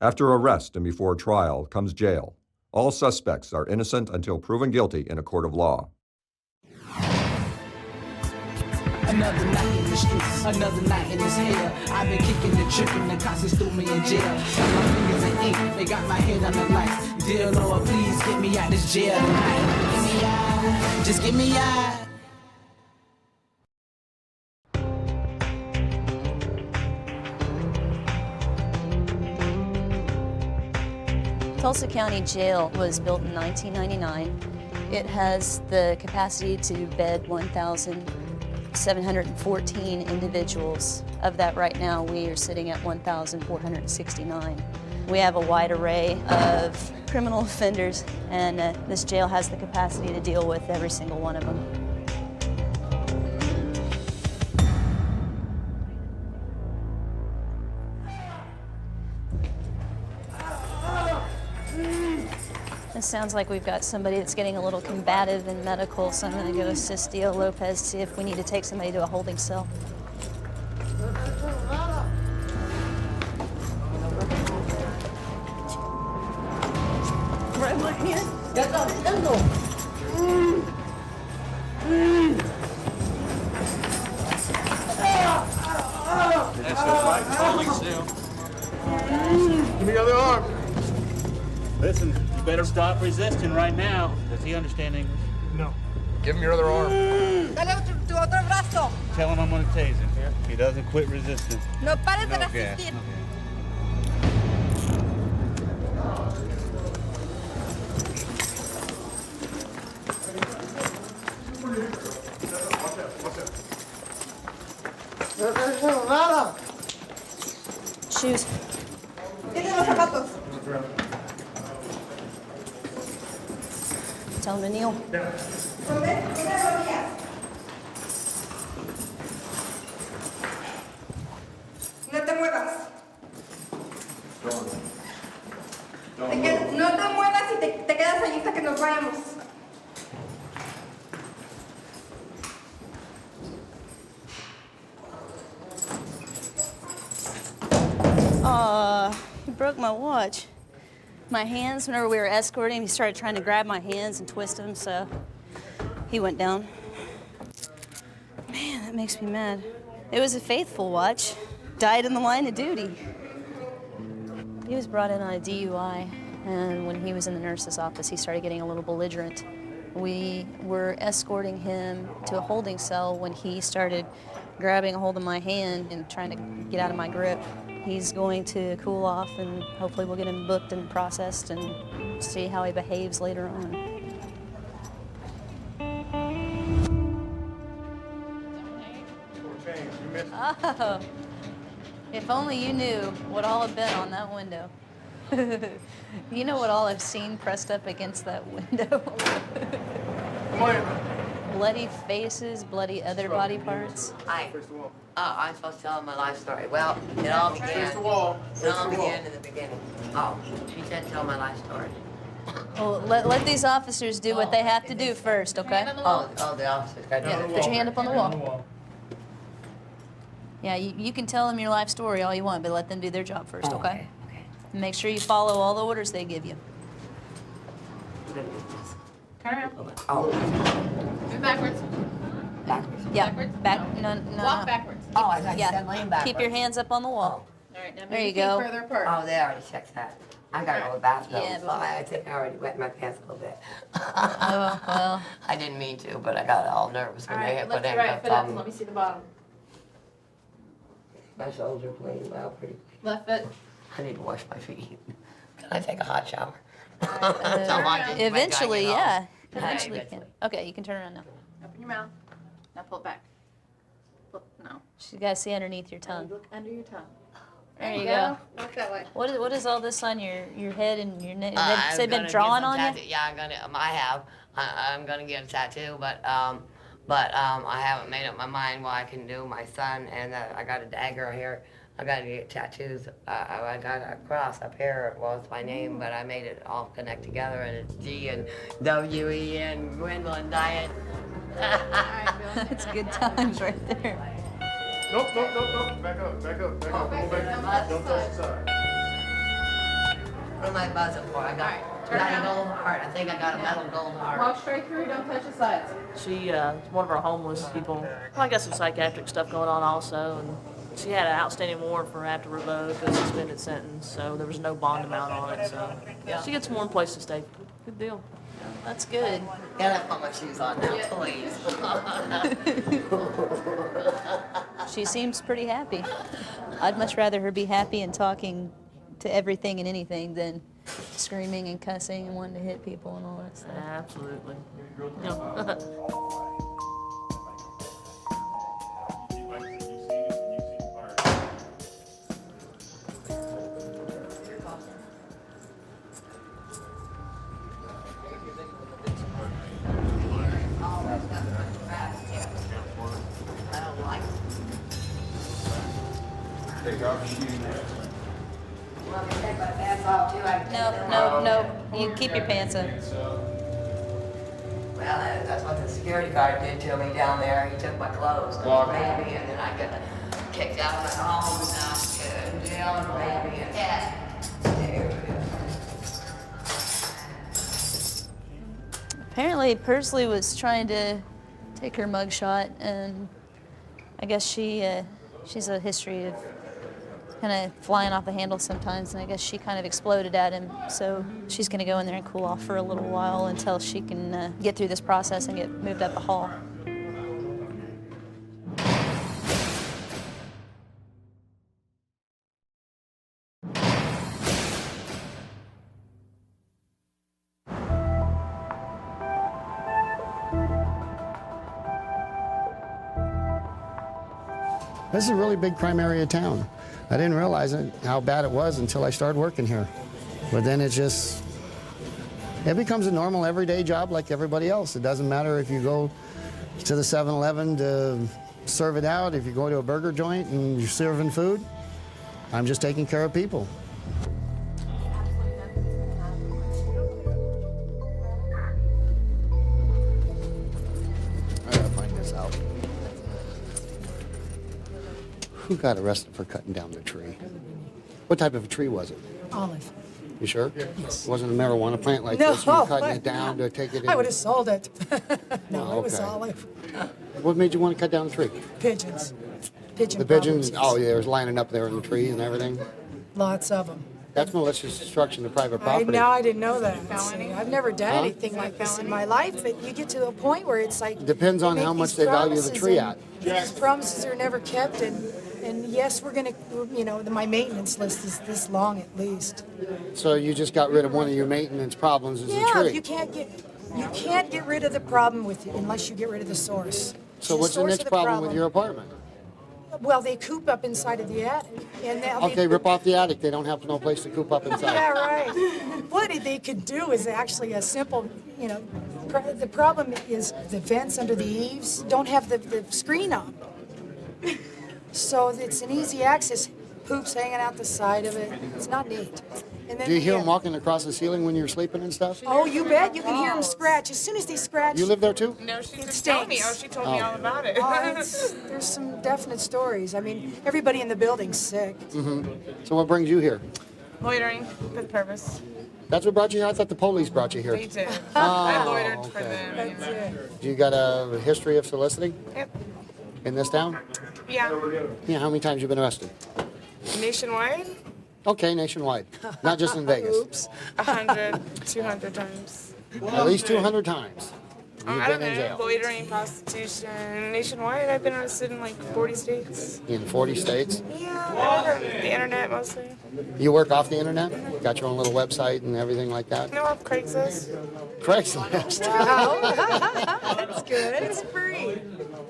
After arrest and before trial comes jail. All suspects are innocent until proven guilty in a court of law. Another night in the streets, another night in this hell. I've been kicking and tripping, the cops just threw me in jail. Got my fingers in ink, they got my head on the lights. Dear Lord, please get me out this jail tonight. Get me out, just get me out. Tulsa County Jail was built in 1999. It has the capacity to bed 1,714 individuals. Of that right now, we are sitting at 1,469. We have a wide array of criminal offenders, and this jail has the capacity to deal with every single one of them. It sounds like we've got somebody that's getting a little combative in medical, so I'm going to go assist Dio Lopez, see if we need to take somebody to a holding cell. Grab my hand. That's just right, holding cell. Give me the other arm. Listen, you better stop resisting right now. Does he understand English? No. Give him your other arm. Dale tu otro brazo. Tell him I'm gonna tase him. He doesn't quit resisting. No pares de No gas. resistir. No gas. No te dijeron nada. Shoes. Tiene los zapatos. Tell him to kneel. ¿Dónde? ¿Dónde rodillas? No te muevas. No te muevas y te quedas ahí hasta que nos vayamos. He broke my watch. My hands, whenever we were escorting him, he started trying to grab my hands and twist them, so he went down. Man, that makes me mad. It was a faithful watch. Died in the line of duty. He was brought in on a DUI, and when he was in the nurse's office, he started getting a little belligerent. We were escorting him to a holding cell when he started grabbing a hold of my hand and trying to get out of my grip. He's going to cool off, and hopefully we'll get him booked and processed and see how he behaves later on. Oh, if only you knew what all had been on that window. You know what all I've seen pressed up against that window? Come on. Bloody faces, bloody other body parts. Hi. I'm supposed to tell my life story. Well, it all began. Face the wall. It all began in the beginning. Oh, she said tell my life story. Well, let these officers do what they have to do first, okay? Oh, the officers got to Yeah, do put it. your hand up on the wall. Yeah, you can tell them your life story all you want, but let them do their job first, okay? Okay. And make sure you follow all the orders they give you. Turn around. Oh, Move backwards. backwards. Yeah, Backwards? back, No. no. Walk backwards. Oh, I thought you Yeah, said lean backwards. keep your hands up on the wall. All right, now move There your you feet go. further apart. Oh, they already checked that. I gotta go to the bathroom, Yeah, so but- I think I already wet my pants a little bit. Oh, well. I didn't mean to, but I got all nervous All when they right, put lift your handcuffs right foot up on and me. let me see the bottom. My shoulders are bleeding out pretty. Left foot. I need to wash my feet. Can I take a hot shower? Turn So I around. just went Eventually, down, yeah. Yeah, Eventually you eventually. can. Okay, you can turn around now. Open your mouth. Now pull it back. No. You gotta see underneath your tongue. Look under your tongue. There you go. Walk that way. What is all this on your head and your neck? I'm Have they been gonna drawing get some on you? tattoo- Yeah, I have. I'm gonna get a tattoo, but I haven't made up my mind what I can do. My son and I got a dagger here. I gotta get tattoos. I got a cross up here. Well, it's my name, but I made it all connect together, and it's G and W-E and Gwendolyn Diet. That's good times right there. Nope. Back up. Back up. Go back. Don't touch the side. What am I buzzing for? I got a gold heart. I think I got a metal gold heart. Walk straight through, don't touch the sides. She one of our homeless people. I got some psychiatric stuff going on also, and she had an outstanding warrant for after revoked, a suspended sentence, so there was no bond amount on it. So Yeah. she gets more place to stay. Good deal. That's good. Gotta put my shoes on now, please. She seems pretty happy. I'd much rather her be happy and talking to everything and anything than screaming and cussing and wanting to hit people and all that stuff. Absolutely. Yeah. I don't like it. Take off your shoes. Want me to take my pants off too? I can take them No, off. no, no. You keep your pants up. Well, that's what the security guard did to me down there. He took my clothes and made me, and then I got kicked out of my home and now in jail and made me and Apparently, Pursley was trying to take her mugshot, and I guess she's a history of kind of flying off the handle sometimes, and I guess she kind of exploded at him. So she's going to go in there and cool off for a little while until she can get through this process and get moved up the hall. This is a really big crime area town. I didn't realize how bad it was until I started working here. But then it becomes a normal everyday job like everybody else. It doesn't matter if you go to the 7-Eleven to serve it out, if you go to a burger joint and you're serving food. I'm just taking care of people. I gotta find this out. Who got arrested for cutting down the tree? What type of a tree was it? Olive. You sure? Yes. It wasn't a marijuana plant like No, this? You were cutting but- it down to take it in? I would have sold it. No, Oh, it was okay. olive. What made you want to cut down the tree? Pigeons. Pigeon The pigeons? problems. Oh, yeah, it was lining up there in the trees and everything? Lots of them. That's malicious destruction of private property. I didn't know that. See, I've never done anything like this in my life, but you get to a point where it's like... Depends on make how much these they value the promises tree and at. These promises are never kept, and yes, we're going to, my maintenance list is this long at least. So you just got rid of one of your maintenance problems is the Yeah, tree. you can't get rid of the problem with it unless you get rid of the source. So what's the source next of the problem with your apartment? Well, they coop up inside of the attic. And Okay, rip off the attic. They don't have no place to coop up inside. Yeah, right. What they could do is actually a simple, the problem is the vents under the eaves don't have the screen on. So it's an easy access. Poops hanging out the side of it. It's not neat. And then Do you hear them walking across the ceiling when you're sleeping and stuff? Oh, you bet. You can hear them scratch. As soon as they scratch. You live there too? No, she just told me. Oh, she told me all about it. There's some definite stories. I mean, everybody in the building's sick. Mm-hmm. So what brings you here? Loitering with purpose. That's what brought you here? I thought the police brought you here. They did. Oh, I loitered for okay. them. That's it. You got a history of soliciting Yep. in this town? Yeah. Yeah, how many times you been arrested? Nationwide, Okay, nationwide, not just in Vegas. Oops. 100, 200 times. At least 200 times. You've I been don't in know, jail. loitering, prostitution. Nationwide, I've been arrested in like 40 states. In 40 states. Yeah, the internet mostly. You work off the internet? Got your own little website and everything like that? No, off Craigslist. Craigslist. Wow. That's good. It's free.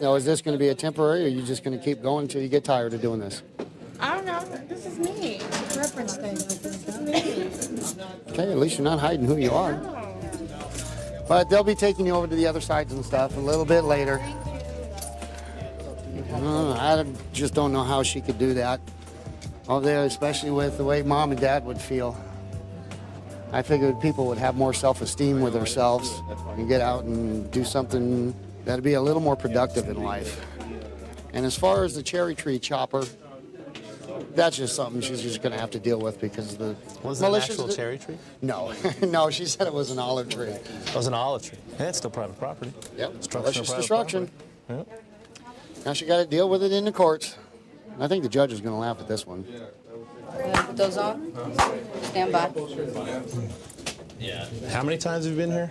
Now, is this going to be a temporary, or are you just going to keep going until you get tired of doing this? I don't know. This is me. Preference thing, I think. Okay, at least you're not hiding who you are. But they'll be taking you over to the other sides and stuff a little bit later. I just don't know how she could do that. Over there, especially with the way Mom and Dad would feel. I figured people would have more self-esteem with themselves and get out and do something that'd be a little more productive in life. And as far as the cherry tree chopper, That's just something she's just going to have to deal with because the Was it an actual cherry tree? No, no. She said it was an olive tree. It was an olive tree. Yeah, it's still private property. Yep. Structure, Malicious private destruction. property. Yep. Now she got to deal with it in the courts. I think the judge is going to laugh at this one. Put those on. Stand by. Yeah. How many times have you been here?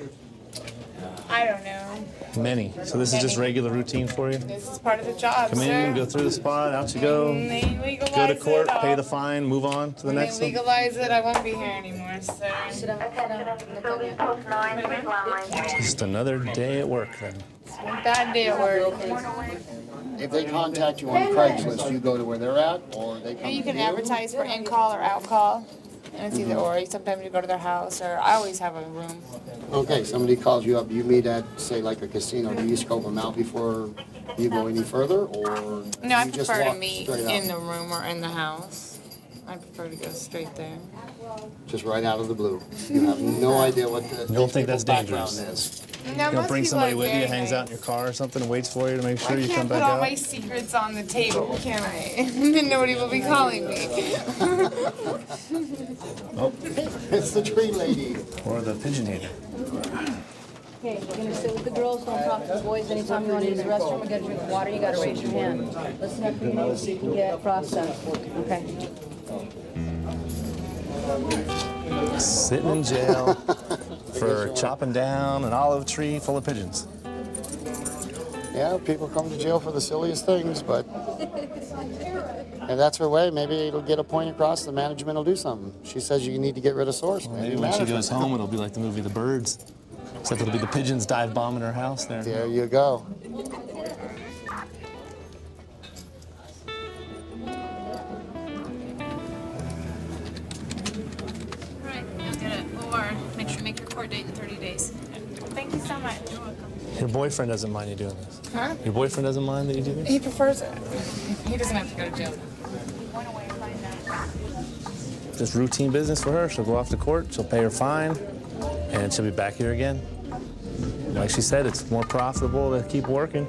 I don't know. Many. So this is just regular routine for you? This is part of the job, Come in, go through the spot, out you go. They legalize Go to court, it. pay the fine, move on to the When next they one. legalize it, I won't be here anymore, sir. Just another day at work then. Bad day at work. If they contact you on Craigslist, you go to where they're at, or they come And you to can advertise for in-call or out-call. And it's either or. Sometimes you go to their house, or I always have a room. Okay, somebody calls you up. You meet at, say, like a casino. Do you scope them out before you go any further, or No, I you just prefer to walk meet straight in out? the room or in the house. I prefer to go straight there. Just right out of the blue. You have no idea what the You don't think that's background dangerous? is. No, You don't bring somebody with you, hangs out in your car or something, and waits for you to make sure I you come can't back put all out? my secrets on the table, can I? Then nobody will be calling me. Oh, It's the tree lady. or the pigeon hater. Okay, you're gonna sit with the girls, don't talk to the boys. Anytime you want to use the restroom or get a drink of water, you gotta raise your hand. Listen up for your name so you can get processed. Okay. Sitting in jail for chopping down an olive tree full of pigeons. Yeah, people come to jail for the silliest things, but if that's her way, maybe it'll get a point across. The management will do something. She says you need to get rid of source. Maybe when she goes home, it'll be like the movie The Birds. Except it'll be the pigeons dive bombing her house there. There you go. Right, I'm gonna OR. Make sure you make your court date in 30 days. Thank you so much. You're welcome. Your boyfriend doesn't mind you doing this. Huh? Your boyfriend doesn't mind that you do this? He prefers it. He doesn't have to go to jail. Just routine business for her. She'll go off to court, she'll pay her fine, and she'll be back here again. Like she said, it's more profitable to keep working.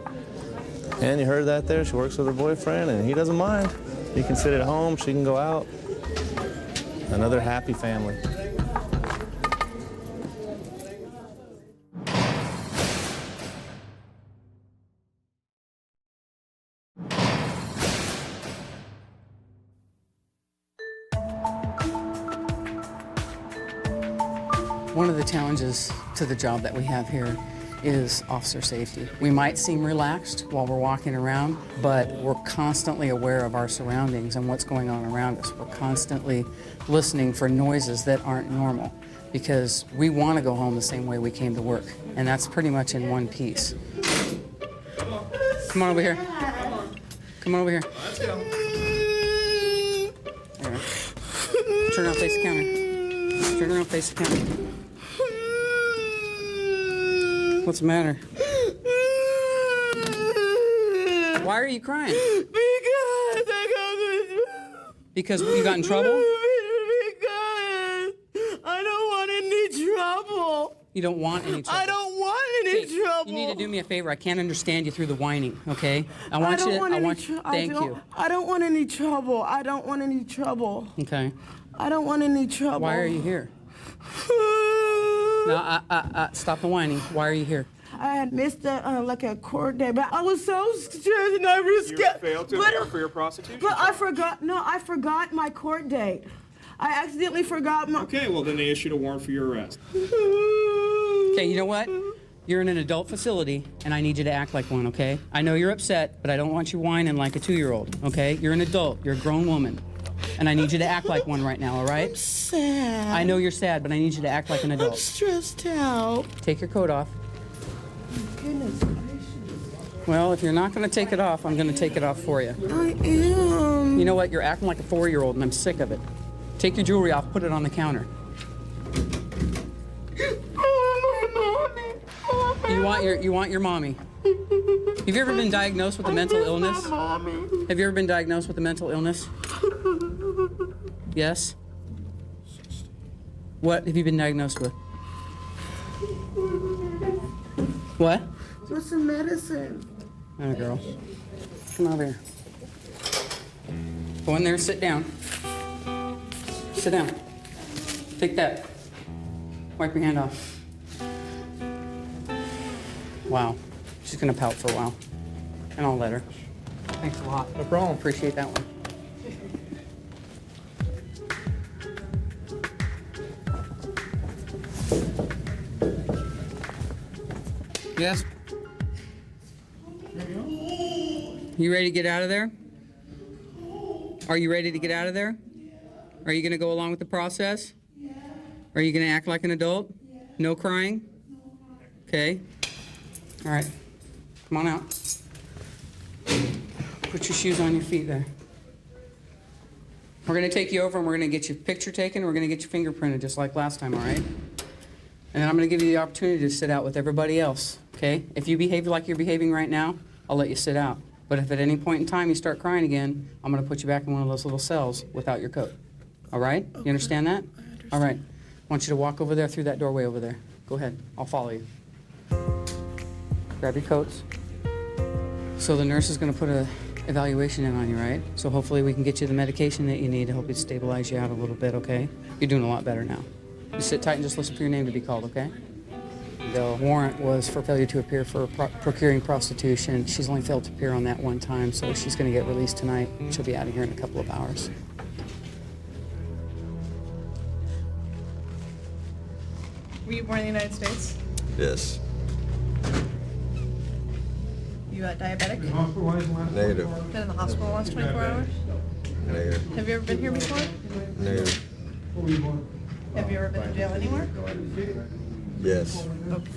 And you heard that there. She works with her boyfriend, and he doesn't mind. He can sit at home, she can go out. Another happy family. One of the challenges to the job that we have here is officer safety. We might seem relaxed while we're walking around, but we're constantly aware of our surroundings and what's going on around us. We're constantly listening for noises that aren't normal because we want to go home the same way we came to work, and that's pretty much in one piece. Come on over here. Come on over here. Let's go. There. Turn around, face the counter. Turn around, face the counter. What's the matter? Why are you crying? Because I got Because you got in trouble? Because I don't want any trouble. You don't want any trouble. I don't want any trouble. You need to do me a favor. I can't understand you through the whining, okay? I want you. Thank you. I don't want any trouble. I don't want any trouble. Okay. I don't want any trouble. Why are you here? Now, stop the whining. Why are you here? I had missed a court day, but I was so stressed and I risked it. You failed to appear for your prosecution? But I forgot my court date. I accidentally forgot my... Okay, well then they issued a warrant for your arrest. Okay, you know what? You're in an adult facility, and I need you to act like one, okay? I know you're upset, but I don't want you whining like a 2-year-old, okay? You're an adult. You're a grown woman. And I need you to act like one right now, all right? I'm sad. I know you're sad, but I need you to act like an adult. I'm stressed out. Take your coat off. Goodness gracious. Well, if you're not going to take it off, I'm going to take it off for you. I am. You know what? You're acting like a 4-year-old, and I'm sick of it. Take your jewelry off, put it on the counter. You want your mommy. Have you ever been diagnosed with a mental illness? Have you ever been diagnosed with a mental illness? Yes? What have you been diagnosed with? What? What's the medicine? Oh, girl. Come over here. Go in there and sit down. Sit down. Take that. Wipe your hand off. Wow. She's gonna pout for a while. And I'll let her. Thanks a lot. No problem. Appreciate that one. Yes? You ready to get out of there? Are you ready to get out of there? Are you going to go along with the process? Are you going to act like an adult? No crying? Okay. All right. Come on out. Put your shoes on your feet there. We're going to take you over and we're going to get your picture taken. We're going to get your fingerprinted just like last time, all right? And then I'm going to give you the opportunity to sit out with everybody else, okay? If you behave like you're behaving right now, I'll let you sit out. But if at any point in time you start crying again, I'm going to put you back in one of those little cells without your coat. All right? Okay. You understand that? All right. I want you to walk over there through that doorway over there. Go ahead. I'll follow you. Grab your coats. So the nurse is going to put an evaluation in on you, right? So hopefully we can get you the medication that you need to help you stabilize you out a little bit, okay? You're doing a lot better now. You sit tight and just listen for your name to be called, okay? The warrant was for failure to appear for procuring prostitution. She's only failed to appear on that one time, so she's going to get released tonight. She'll be out of here in a couple of hours. Were you born in the United States? Yes. You diabetic? Negative. Been in the hospital the last 24 hours? Negative. Have you ever been here before? Negative. Have you ever been to jail anywhere? Yes. Okay.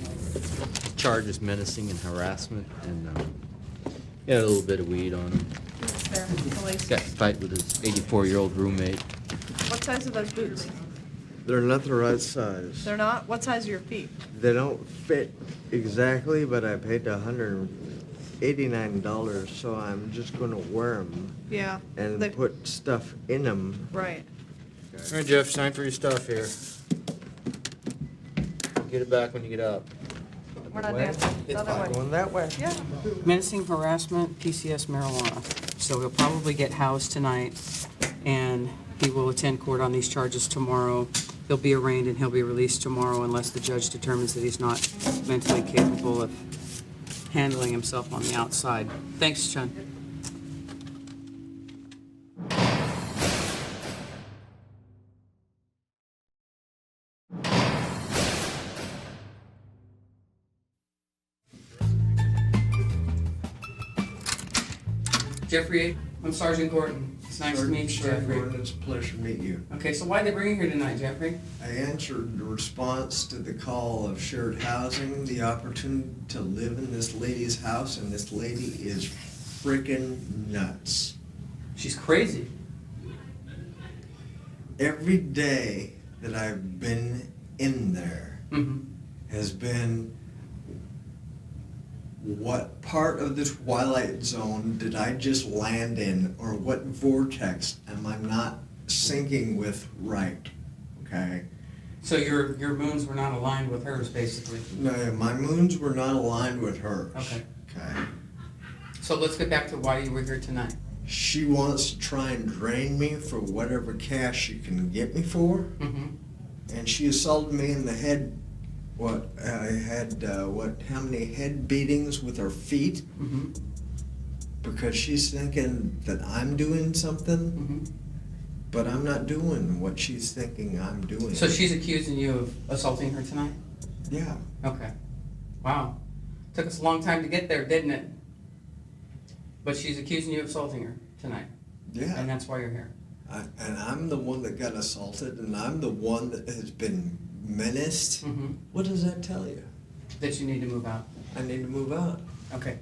Charge is menacing and harassment, and he had a little bit of weed on him. What's there? Malicious. Got in a fight with his 84-year-old roommate. What size are those boots? They're not the right size. They're not? What size are your feet? They don't fit exactly, but I paid $189, so I'm just going to wear them. Yeah. And put stuff in them. Right. All right, Jeff, sign for your stuff here. Get it back when you get up. We're not dancing. The other way. Going that way. Yeah. Menacing harassment, PCS marijuana. So he'll probably get housed tonight, and he will attend court on these charges tomorrow. He'll be arraigned and he'll be released tomorrow unless the judge determines that he's not mentally capable of handling himself on the outside. Thanks, Chun. Jeffrey, I'm Sergeant Gordon. It's nice to meet you, Jeffrey. Gordon, it's a pleasure to meet you. Okay, so why'd they bring you here tonight, Jeffrey? I answered the response to the call of shared housing, the opportunity to live in this lady's house, and this lady is freaking nuts. She's crazy. Every day that I've been in there has been, what part of the Twilight Zone did I just land in, or what vortex am I not syncing with right, okay? So your moons were not aligned with hers, basically? No, my moons were not aligned with hers. Okay. Okay. So let's get back to why you were here tonight. She wants to try and drain me for whatever cash she can get me for. And she assaulted me in the head. What, I had, how many head beatings with her feet? Because she's thinking that I'm doing something, but I'm not doing what she's thinking I'm doing. So she's accusing you of assaulting her tonight? Yeah. Okay. Wow. Took us a long time to get there, didn't it? But she's accusing you of assaulting her tonight? Yeah. And that's why you're here? And I'm the one that got assaulted, and I'm the one that has been menaced. What does that tell you? That you need to move out. I need to move out. Okay.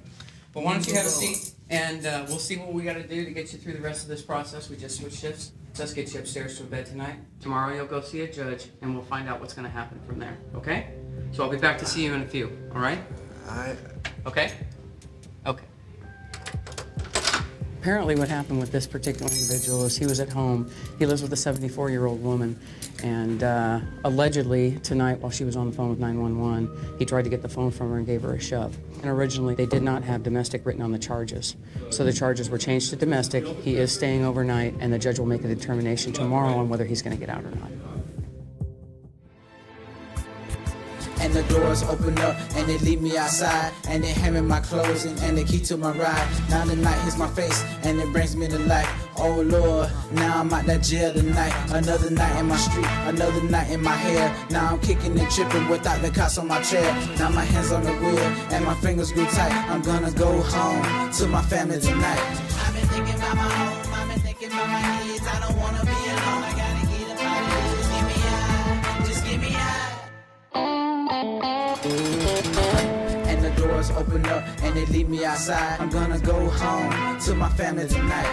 Well, why don't you have a seat, and we'll see what we got to do to get you through the rest of this process. We just switched shifts. Let's get you upstairs to a bed tonight. Tomorrow you'll go see a judge, and we'll find out what's going to happen from there, okay? So I'll be back to see you in a few, all right? Okay? Okay. Apparently what happened with this particular individual is he was at home. He lives with a 74-year-old woman, and allegedly tonight while she was on the phone with 911, he tried to get the phone from her and gave her a shove. And originally they did not have domestic written on the charges. So the charges were changed to domestic. He is staying overnight, and the judge will make a determination tomorrow on whether he's going to get out or not. And the doors open up and they leave me outside, and they hand me my clothes and the key to my ride. Now the night hits my face and it brings me to life. Oh Lord, now I'm out that jail tonight. Another night in my street, another night in my hair. Now I'm kicking and tripping without the cops on my chair. Now my hands on the wheel and my fingers grew tight. I'm gonna go home to my family tonight. I've been thinking about my home, I've been thinking about my kids. I don't wanna be alone, I gotta get up out of here. Just get me out, just get me out. And the doors open up and they leave me outside. I'm gonna go home to my family tonight.